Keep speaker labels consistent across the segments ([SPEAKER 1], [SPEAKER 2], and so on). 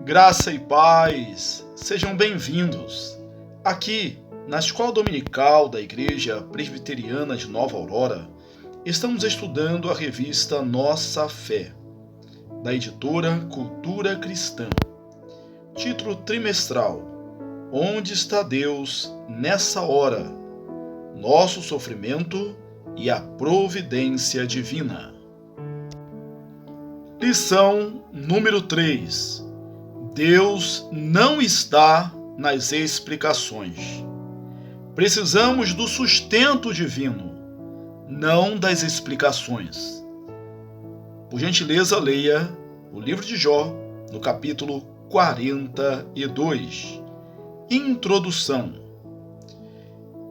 [SPEAKER 1] Graça e paz, sejam bem-vindos. Aqui, na Escola Dominical da Igreja Presbiteriana de Nova Aurora, estamos estudando a revista Nossa Fé, da editora Cultura Cristã. Título trimestral: Onde está Deus nessa hora? Nosso sofrimento e a providência divina. Lição número 3. Deus não está nas explicações. Precisamos do sustento divino, não das explicações. Por gentileza, leia o livro de Jó, no capítulo 42. Introdução.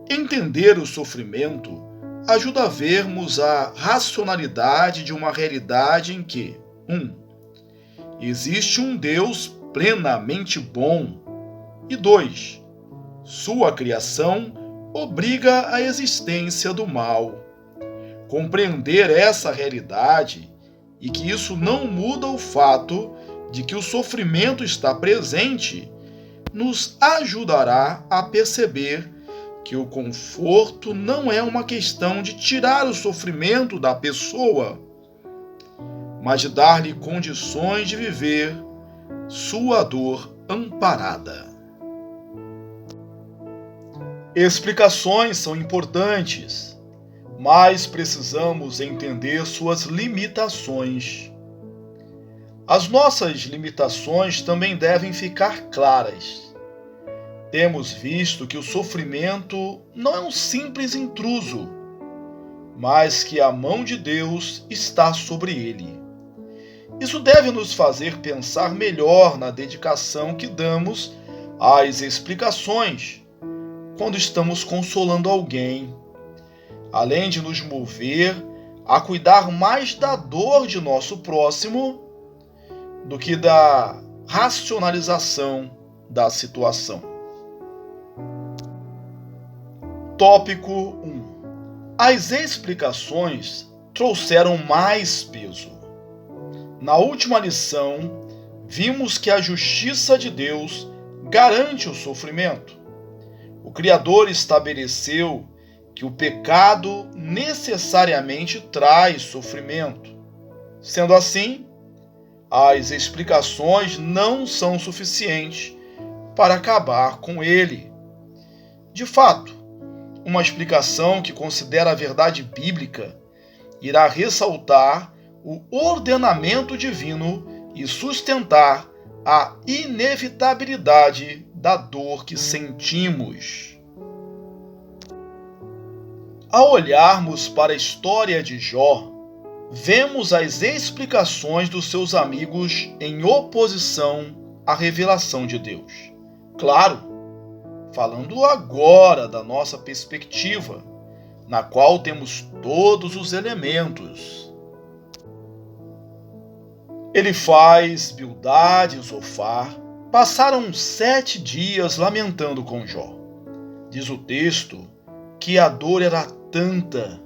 [SPEAKER 1] Entender o sofrimento ajuda a vermos a racionalidade de uma realidade em que 1. Existe um Deus plenamente bom. E 2. Sua criação obriga a existência do mal. Compreender essa realidade e que isso não muda o fato de que o sofrimento está presente, nos ajudará a perceber que o conforto não é uma questão de tirar o sofrimento da pessoa, mas de dar-lhe condições de viver sua dor amparada. Explicações são importantes, mas precisamos entender suas limitações. As nossas limitações também devem ficar claras. Temos visto que o sofrimento não é um simples intruso, mas que a mão de Deus está sobre ele. Isso deve nos fazer pensar melhor na dedicação que damos às explicações quando estamos consolando alguém, além de nos mover a cuidar mais da dor de nosso próximo do que da racionalização da situação. Tópico 1. As explicações trouxeram mais peso. Na última lição, vimos que a justiça de Deus garante o sofrimento. O Criador estabeleceu que o pecado necessariamente traz sofrimento. Sendo assim, as explicações não são suficientes para acabar com ele. De fato, uma explicação que considera a verdade bíblica irá ressaltar o ordenamento divino e sustentar a inevitabilidade da dor que sentimos. Ao olharmos para a história de Jó, vemos as explicações dos seus amigos em oposição à revelação de Deus. Claro, falando agora da nossa perspectiva, na qual temos todos os elementos. Elifaz, Bildade e Zofar passaram 7 dias lamentando com Jó. Diz o texto que a dor era tanta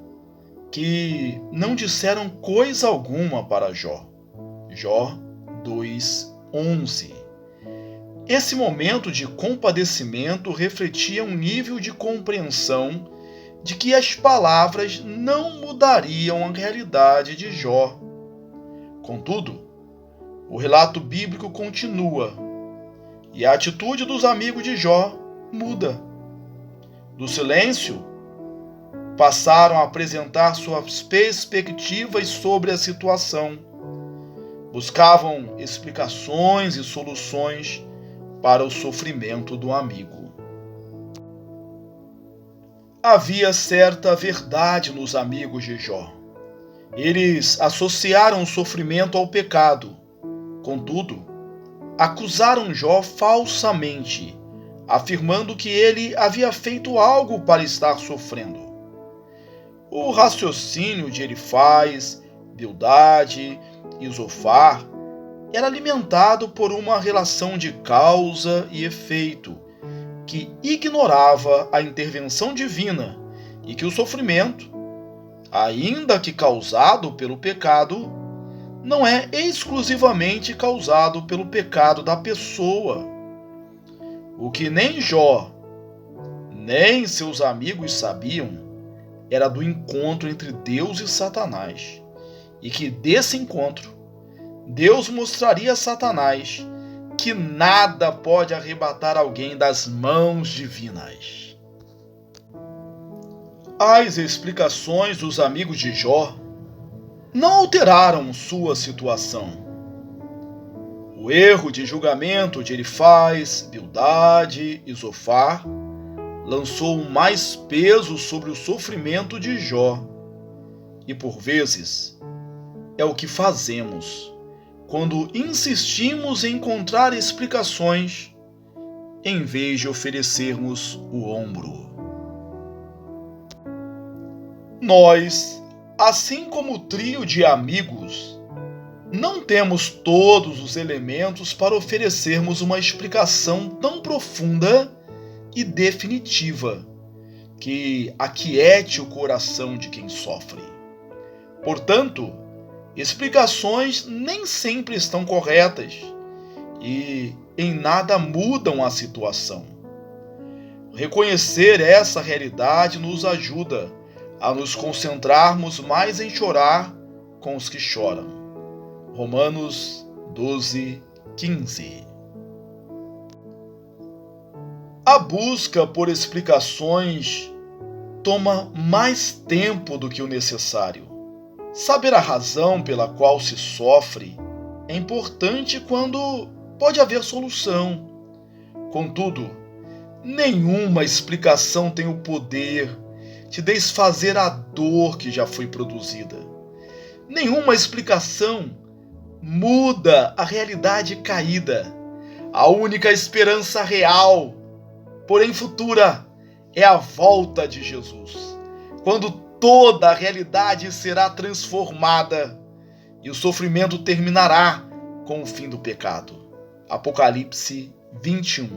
[SPEAKER 1] que não disseram coisa alguma para Jó. Jó 2:11. Esse momento de compadecimento refletia um nível de compreensão de que as palavras não mudariam a realidade de Jó. Contudo, o relato bíblico continua e a atitude dos amigos de Jó muda. Do silêncio, passaram a apresentar suas perspectivas sobre a situação. Buscavam explicações e soluções para o sofrimento do amigo. Havia certa verdade nos amigos de Jó. Eles associaram o sofrimento ao pecado. Contudo, acusaram Jó falsamente, afirmando que ele havia feito algo para estar sofrendo. O raciocínio de Elifaz, Bildade e Zofar era alimentado por uma relação de causa e efeito que ignorava a intervenção divina e que o sofrimento, ainda que causado pelo pecado, não é exclusivamente causado pelo pecado da pessoa. O que nem Jó, nem seus amigos sabiam era do encontro entre Deus e Satanás, e que desse encontro, Deus mostraria a Satanás que nada pode arrebatar alguém das mãos divinas. As explicações dos amigos de Jó não alteraram sua situação. O erro de julgamento de Elifaz, Bildade e Zofar lançou mais peso sobre o sofrimento de Jó. E por vezes é o que fazemos quando insistimos em encontrar explicações em vez de oferecermos o ombro. Nós, assim como o trio de amigos, não temos todos os elementos para oferecermos uma explicação tão profunda e definitiva que aquiete o coração de quem sofre. Portanto, explicações nem sempre estão corretas e em nada mudam a situação. Reconhecer essa realidade nos ajuda a nos concentrarmos mais em chorar com os que choram. Romanos 12:15. A busca por explicações toma mais tempo do que o necessário. Saber a razão pela qual se sofre é importante quando pode haver solução. Contudo, nenhuma explicação tem o poder de desfazer a dor que já foi produzida. Nenhuma explicação muda a realidade caída. A única esperança real, porém futura, é a volta de Jesus, quando toda a realidade será transformada e o sofrimento terminará com o fim do pecado. Apocalipse 21.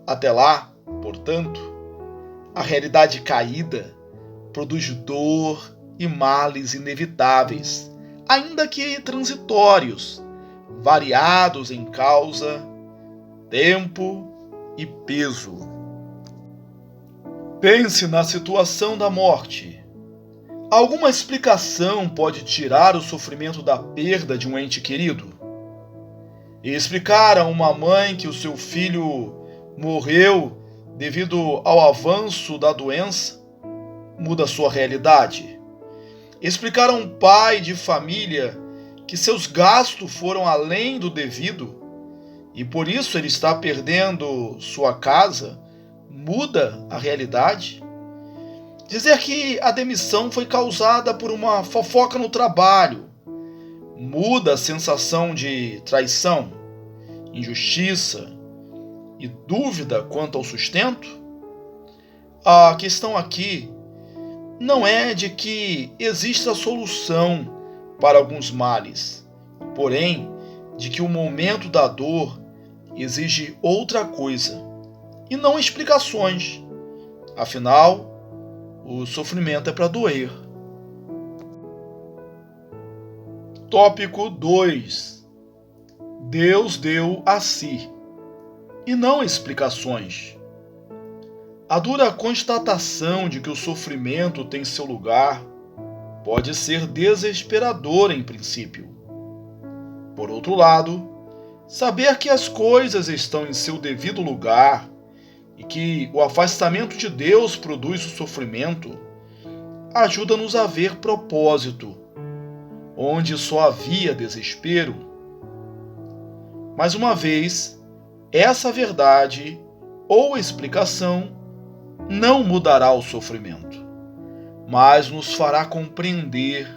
[SPEAKER 1] Até lá, portanto, a realidade caída produz dor e males inevitáveis, ainda que transitórios, variados em causa, tempo e peso. Pense na situação da morte. Alguma explicação pode tirar o sofrimento da perda de um ente querido? E explicar a uma mãe que o seu filho morreu devido ao avanço da doença muda sua realidade? Explicar a um pai de família que seus gastos foram além do devido e por isso ele está perdendo sua casa muda a realidade? Dizer que a demissão foi causada por uma fofoca no trabalho muda a sensação de traição, injustiça e dúvida quanto ao sustento? A questão aqui não é de que exista solução para alguns males, porém de que o momento da dor exige outra coisa e não explicações. Afinal, o sofrimento é para doer. Tópico 2. Deus deu a si, e não explicações. A dura constatação de que o sofrimento tem seu lugar pode ser desesperadora em princípio. Por outro lado, saber que as coisas estão em seu devido lugar e que o afastamento de Deus produz o sofrimento ajuda-nos a ver propósito, onde só havia desespero. Mais uma vez, essa verdade ou explicação não mudará o sofrimento, mas nos fará compreender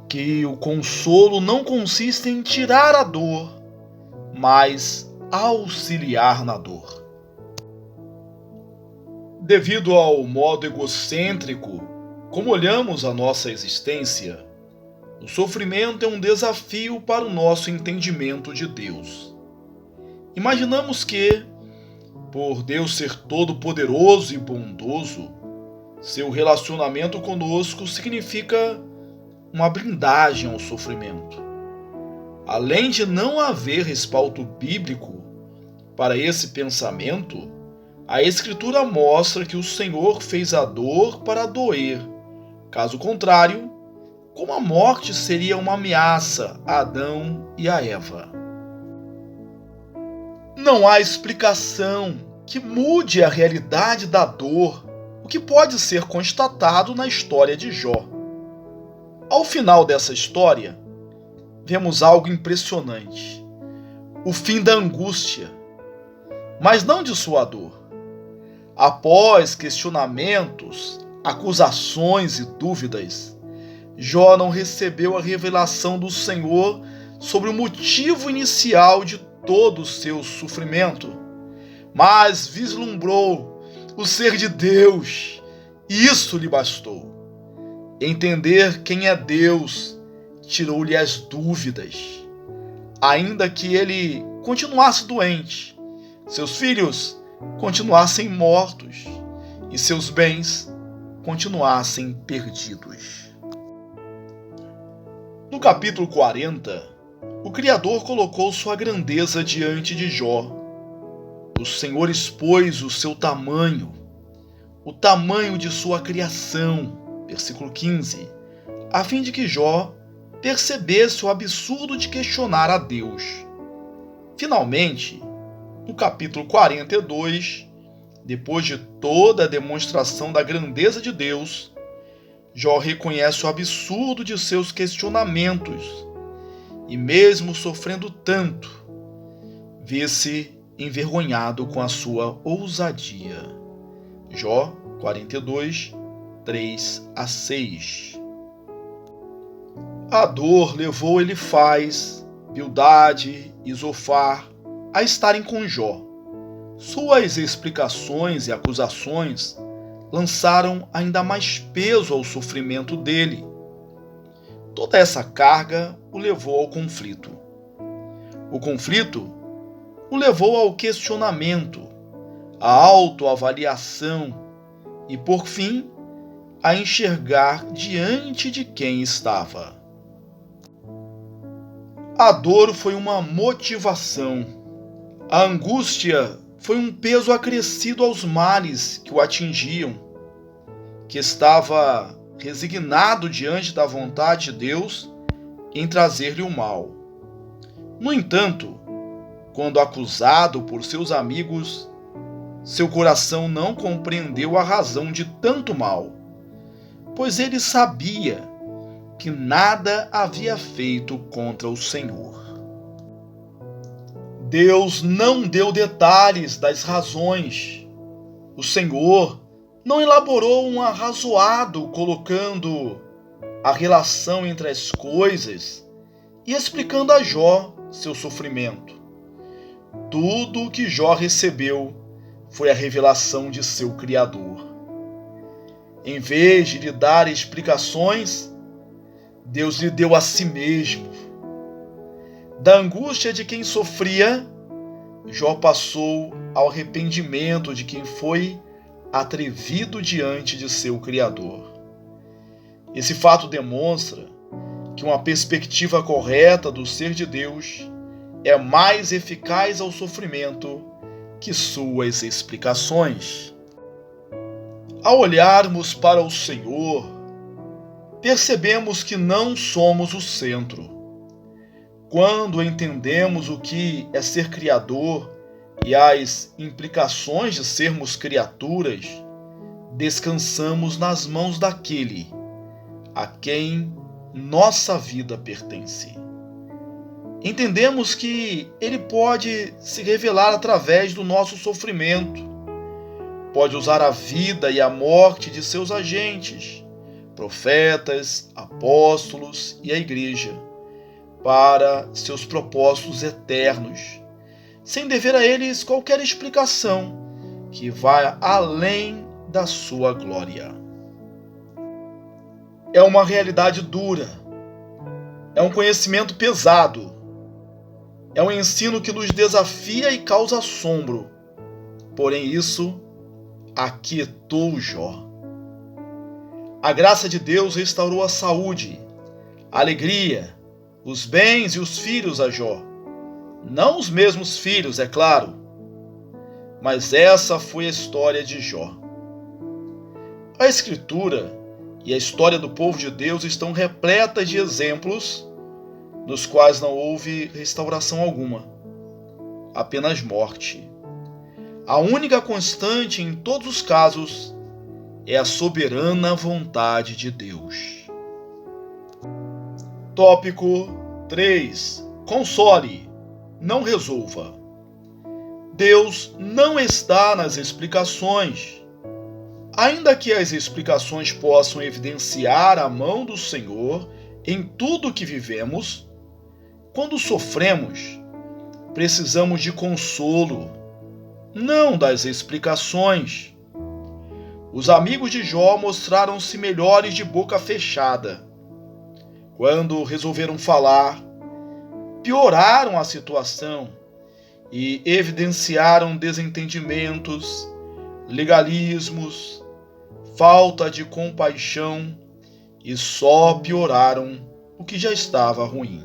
[SPEAKER 1] que o consolo não consiste em tirar a dor, mas auxiliar na dor. Devido ao modo egocêntrico como olhamos a nossa existência, o sofrimento é um desafio para o nosso entendimento de Deus. Imaginamos que, por Deus ser todo-poderoso e bondoso, seu relacionamento conosco significa uma blindagem ao sofrimento. Além de não haver respaldo bíblico para esse pensamento, a Escritura mostra que o Senhor fez a dor para doer. Caso contrário, como a morte seria uma ameaça a Adão e a Eva. Não há explicação que mude a realidade da dor, o que pode ser constatado na história de Jó. Ao final dessa história, vemos algo impressionante: o fim da angústia, mas não de sua dor. Após questionamentos, acusações e dúvidas, Jó não recebeu a revelação do Senhor sobre o motivo inicial de todo o seu sofrimento, mas vislumbrou o ser de Deus, e isso lhe bastou. Entender quem é Deus tirou-lhe as dúvidas. Ainda que ele continuasse doente, seus filhos continuassem mortos e seus bens continuassem perdidos. No capítulo 40, o Criador colocou sua grandeza diante de Jó. O Senhor expôs o seu tamanho, o tamanho de sua criação, versículo 15, a fim de que Jó percebesse o absurdo de questionar a Deus. Finalmente, no capítulo 42, depois de toda a demonstração da grandeza de Deus, Jó reconhece o absurdo de seus questionamentos e, mesmo sofrendo tanto, vê-se envergonhado com a sua ousadia. Jó 42, 3-6. A dor levou Elifaz, Bildade e Zofar a estarem com Jó. Suas explicações e acusações lançaram ainda mais peso ao sofrimento dele. Toda essa carga o levou ao conflito. O conflito o levou ao questionamento, à autoavaliação e, por fim, a enxergar diante de quem estava. A dor foi uma motivação. A angústia foi um peso acrescido aos males que o atingiam, que estava resignado diante da vontade de Deus em trazer-lhe o mal. No entanto, quando acusado por seus amigos, seu coração não compreendeu a razão de tanto mal, pois ele sabia que nada havia feito contra o Senhor. Deus não deu detalhes das razões. O Senhor não elaborou um arrazoado colocando a relação entre as coisas e explicando a Jó seu sofrimento. Tudo o que Jó recebeu foi a revelação de seu Criador. Em vez de lhe dar explicações, Deus lhe deu a si mesmo. Da angústia de quem sofria, Jó passou ao arrependimento de quem foi atrevido diante de seu Criador. Esse fato demonstra que uma perspectiva correta do ser de Deus é mais eficaz ao sofrimento que suas explicações. Ao olharmos para o Senhor, percebemos que não somos o centro. Quando entendemos o que é ser Criador e as implicações de sermos criaturas, descansamos nas mãos daquele a quem nossa vida pertence. Entendemos que Ele pode se revelar através do nosso sofrimento, pode usar a vida e a morte de seus agentes, profetas, apóstolos e a igreja, para seus propósitos eternos, sem dever a eles qualquer explicação que vá além da sua glória. É uma realidade dura, é um conhecimento pesado, é um ensino que nos desafia e causa assombro, porém isso aquietou Jó. A graça de Deus restaurou a saúde, a alegria, os bens e os filhos a Jó. Não os mesmos filhos, é claro, mas essa foi a história de Jó. A Escritura e a história do povo de Deus estão repletas de exemplos nos quais não houve restauração alguma, apenas morte. A única constante em todos os casos é a soberana vontade de Deus. Tópico 3. Console, não resolva. Deus não está nas explicações. Ainda que as explicações possam evidenciar a mão do Senhor em tudo o que vivemos, quando sofremos, precisamos de consolo, não das explicações. Os amigos de Jó mostraram-se melhores de boca fechada. Quando resolveram falar, pioraram a situação e evidenciaram desentendimentos, legalismos, falta de compaixão e só pioraram o que já estava ruim.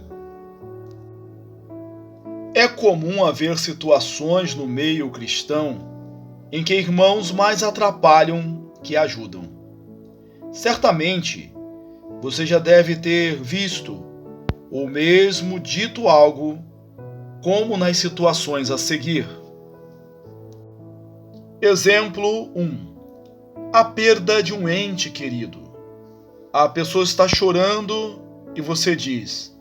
[SPEAKER 1] É comum haver situações no meio cristão em que irmãos mais atrapalham que ajudam. Certamente, você já deve ter visto ou mesmo dito algo como nas situações a seguir. Exemplo 1. A perda de um ente querido. A pessoa está chorando e você diz: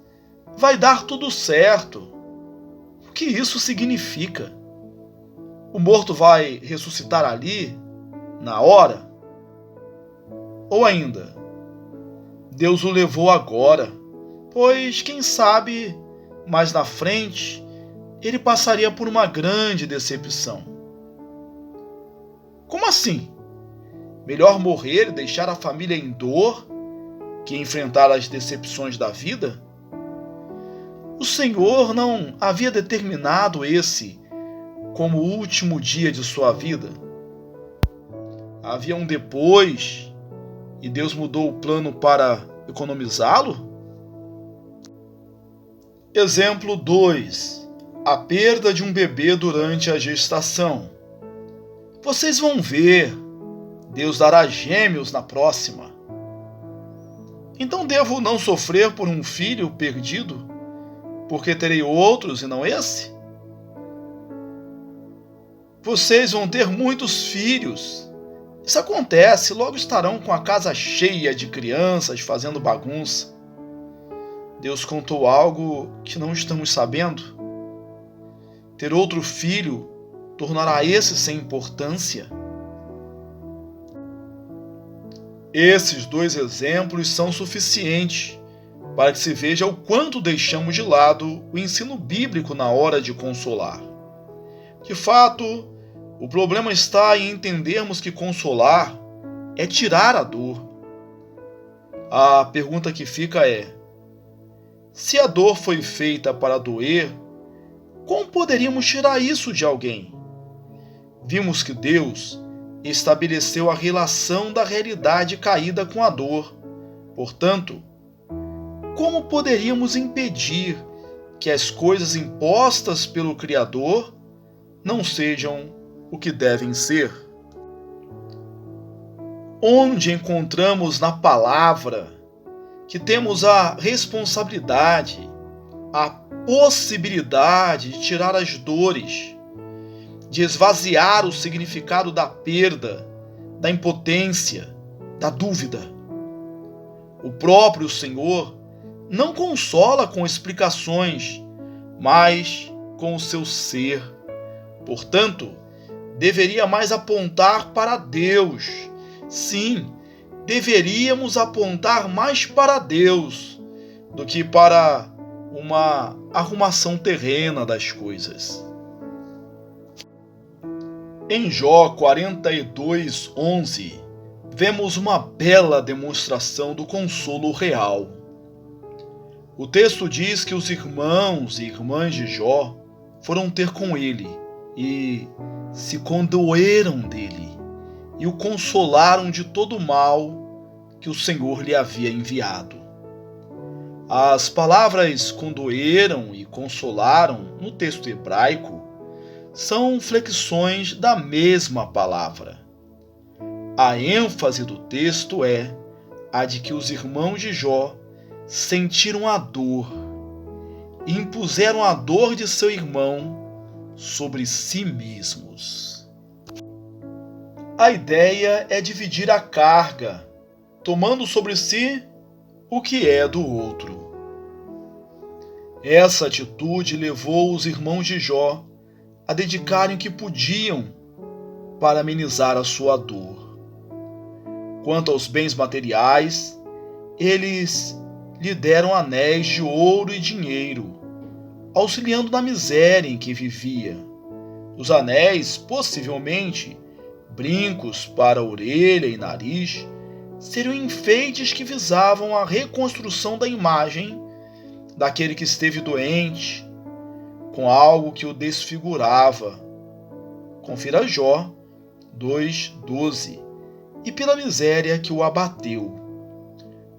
[SPEAKER 1] vai dar tudo certo. O que isso significa? O morto vai ressuscitar ali, na hora? Ou ainda, Deus o levou agora, pois quem sabe, mais na frente, ele passaria por uma grande decepção. Como assim? Melhor morrer e deixar a família em dor que enfrentar as decepções da vida? O Senhor não havia determinado esse como o último dia de sua vida? Havia um depois e Deus mudou o plano para economizá-lo? Exemplo 2. A perda de um bebê durante a gestação. Vocês vão ver, Deus dará gêmeos na próxima. Então devo não sofrer por um filho perdido, porque terei outros e não esse? Vocês vão ter muitos filhos. Isso acontece, logo estarão com a casa cheia de crianças fazendo bagunça. Deus contou algo que não estamos sabendo? Ter outro filho tornará esse sem importância? Esses 2 exemplos são suficientes para que se veja o quanto deixamos de lado o ensino bíblico na hora de consolar. De fato, o problema está em entendermos que consolar é tirar a dor. A pergunta que fica é: se a dor foi feita para doer, como poderíamos tirar isso de alguém? Vimos que Deus estabeleceu a relação da realidade caída com a dor. Portanto, como poderíamos impedir que as coisas impostas pelo Criador não sejam o que devem ser? Onde encontramos na palavra que temos a responsabilidade, a possibilidade de tirar as dores, de esvaziar o significado da perda, da impotência, da dúvida? O próprio Senhor não consola com explicações, mas com o seu ser. Portanto, deveria mais apontar para Deus. Sim, deveríamos apontar mais para Deus do que para uma arrumação terrena das coisas. Em Jó 42:11, vemos uma bela demonstração do consolo real. O texto diz que os irmãos e irmãs de Jó foram ter com ele e se condoeram dele e o consolaram de todo o mal que o Senhor lhe havia enviado. As palavras condoeram e consolaram no texto hebraico são flexões da mesma palavra. A ênfase do texto é a de que os irmãos de Jó sentiram a dor e impuseram a dor de seu irmão sobre si mesmos. A ideia é dividir a carga, tomando sobre si o que é do outro. Essa atitude levou os irmãos de Jó a dedicarem o que podiam para amenizar a sua dor. Quanto aos bens materiais, eles lhe deram anéis de ouro e dinheiro, auxiliando na miséria em que vivia. Os anéis, possivelmente, brincos para a orelha e nariz, seriam enfeites que visavam a reconstrução da imagem daquele que esteve doente, com algo que o desfigurava. Confira Jó 2:12. E pela miséria que o abateu.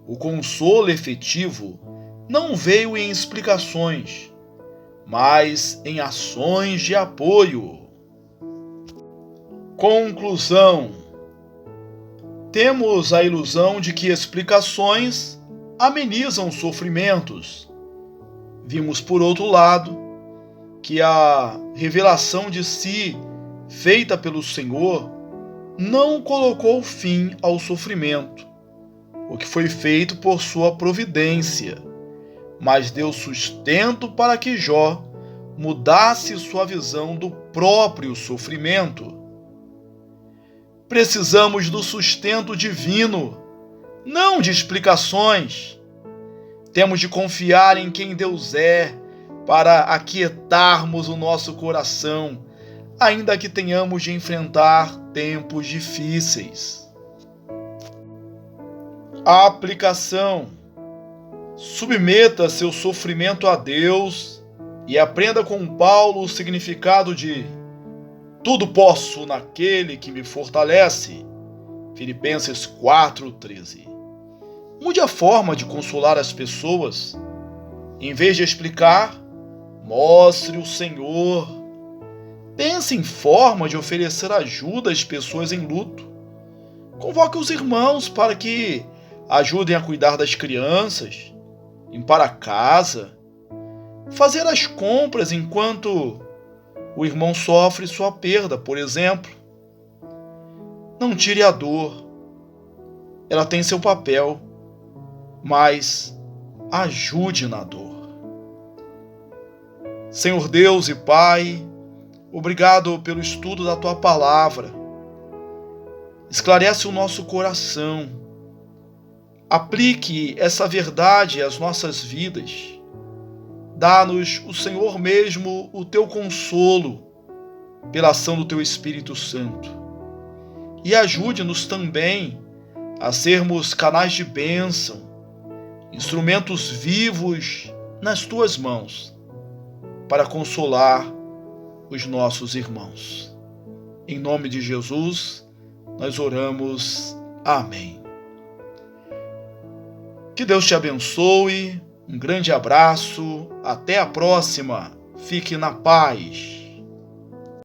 [SPEAKER 1] O consolo efetivo não veio em explicações, mas em ações de apoio. Conclusão: temos a ilusão de que explicações amenizam sofrimentos. Vimos, por outro lado, que a revelação de si, feita pelo Senhor, não colocou fim ao sofrimento, o que foi feito por sua providência, mas deu sustento para que Jó mudasse sua visão do próprio sofrimento. Precisamos do sustento divino, não de explicações. Temos de confiar em quem Deus é para aquietarmos o nosso coração, ainda que tenhamos de enfrentar tempos difíceis. A aplicação: submeta seu sofrimento a Deus e aprenda com Paulo o significado de tudo posso naquele que me fortalece. Filipenses 4:13. Mude a forma de consolar as pessoas. Em vez de explicar, mostre o Senhor. Pense em forma de oferecer ajuda às pessoas em luto. Convoque os irmãos para que ajudem a cuidar das crianças, limpar a casa, fazer as compras enquanto o irmão sofre sua perda, por exemplo. Não tire a dor. Ela tem seu papel, mas ajude na dor. Senhor Deus e Pai, obrigado pelo estudo da Tua Palavra. Esclarece o nosso coração. Aplique essa verdade às nossas vidas. Dá-nos o Senhor mesmo o Teu consolo pela ação do Teu Espírito Santo. E ajude-nos também a sermos canais de bênção, instrumentos vivos nas Tuas mãos, para consolar os nossos irmãos. Em nome de Jesus, nós oramos. Amém. Que Deus te abençoe. Um grande abraço. Até a próxima. Fique na paz.